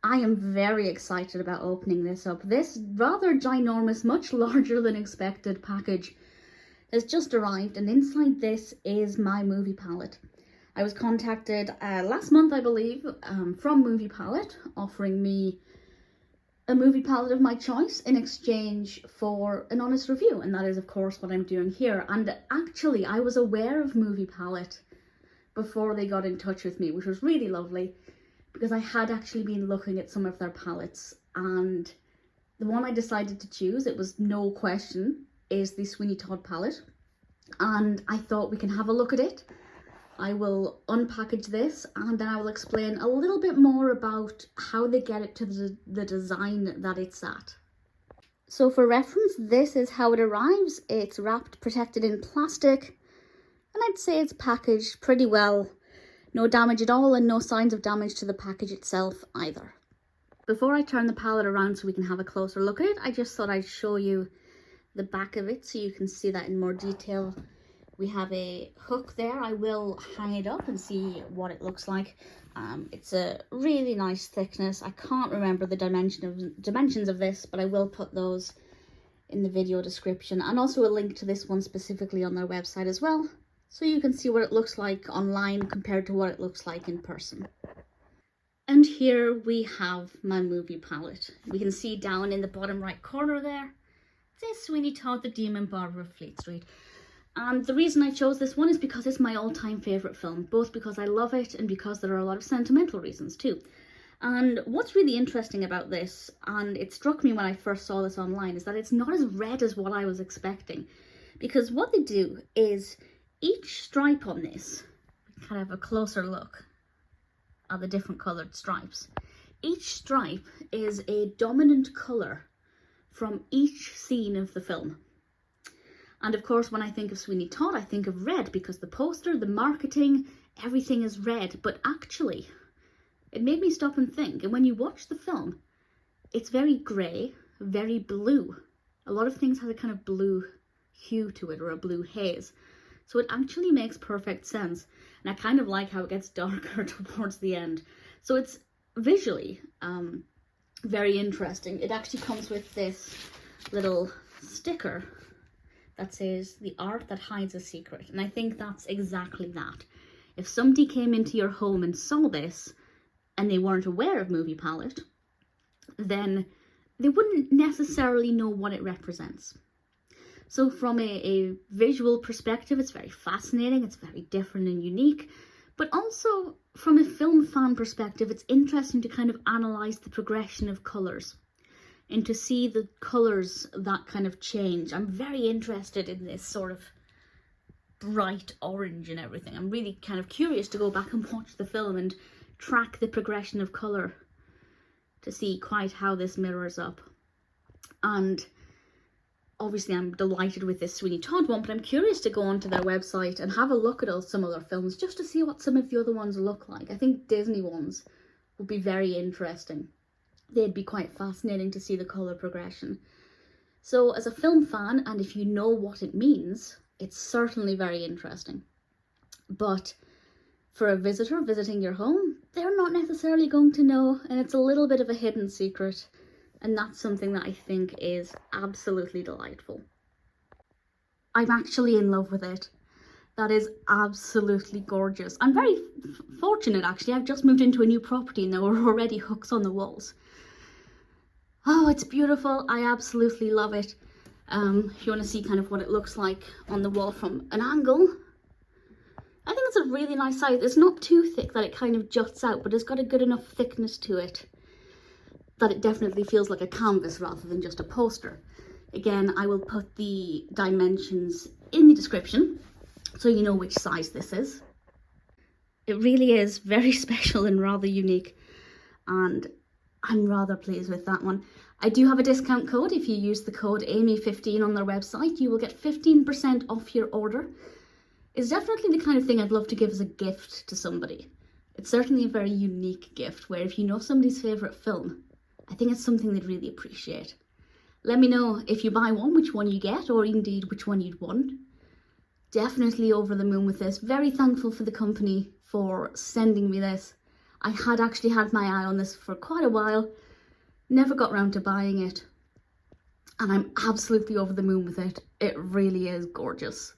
I am very excited about opening this up. This rather ginormous, much larger than expected package has just arrived, and inside this is my movie palette. I was contacted last month, I believe, from Movie Palette, offering me a movie palette of my choice in exchange for an honest review, and that is of course what I'm doing here. And actually I was aware of Movie Palette before they got in touch with me, which was really lovely, because I had actually been looking at some of their palettes, and the one I decided to choose, it was no question, is the Sweeney Todd palette. And I thought we can have a look at it. I will unpackage this and then I will explain a little bit more about how they get it to the design that it's at. So for reference, this is how it arrives. It's wrapped, protected in plastic, and I'd say it's packaged pretty well. No damage at all, and no signs of damage to the package itself either. Before I turn the palette around so we can have a closer look at it, I just thought I'd show you the back of it so you can see that in more detail. We have a hook there. I will hang it up and see what it looks like. It's a really nice thickness. I can't remember the dimensions of this, but I will put those in the video description, and also a link to this one specifically on their website as well, so you can see what it looks like online compared to what it looks like in person. And here we have my movie palette. We can see down in the bottom right corner there, it says Sweeney Todd, the Demon Barber of Fleet Street. And the reason I chose this one is because it's my all-time favourite film, both because I love it and because there are a lot of sentimental reasons too. And what's really interesting about this, and it struck me when I first saw this online, is that it's not as red as what I was expecting. Because what they do is, each stripe on this, kind of a closer look at the different coloured stripes. Each stripe is a dominant colour from each scene of the film. And of course, when I think of Sweeney Todd, I think of red, because the poster, the marketing, everything is red. But actually, it made me stop and think. And when you watch the film, it's very grey, very blue. A lot of things have a kind of blue hue to it, or a blue haze. So it actually makes perfect sense. And I kind of like how it gets darker towards the end. So it's visually very interesting. It actually comes with this little sticker that says, "The art that hides a secret." And I think that's exactly that. If somebody came into your home and saw this and they weren't aware of Movie Palette, then they wouldn't necessarily know what it represents. So from a visual perspective, it's very fascinating, it's very different and unique. But also from a film fan perspective, it's interesting to kind of analyse the progression of colours and to see the colours that kind of change. I'm very interested in this sort of bright orange and everything. I'm really kind of curious to go back and watch the film and track the progression of colour to see quite how this mirrors up. And obviously I'm delighted with this Sweeney Todd one, but I'm curious to go onto their website and have a look at some other films just to see what some of the other ones look like. I think Disney ones would be very interesting. They'd be quite fascinating to see the colour progression. So as a film fan, and if you know what it means, it's certainly very interesting. But for a visitor visiting your home, they're not necessarily going to know, and it's a little bit of a hidden secret. And that's something that I think is absolutely delightful. I'm actually in love with it. That is absolutely gorgeous. I'm very fortunate actually. I've just moved into a new property and there were already hooks on the walls. Oh, it's beautiful. I absolutely love it. If you want to see kind of what it looks like on the wall from an angle, I think it's a really nice size. It's not too thick that it kind of juts out, but it's got a good enough thickness to it that it definitely feels like a canvas rather than just a poster. Again, I will put the dimensions in the description so you know which size this is. It really is very special and rather unique, and I'm rather pleased with that one. I do have a discount code. If you use the code Amy15 on their website, you will get 15% off your order. It's definitely the kind of thing I'd love to give as a gift to somebody. It's certainly a very unique gift where if you know somebody's favourite film, I think it's something they'd really appreciate. Let me know if you buy one, which one you get, or indeed which one you'd want. Definitely over the moon with this. Very thankful for the company for sending me this. I had actually had my eye on this for quite a while, never got round to buying it, and I'm absolutely over the moon with it. It really is gorgeous.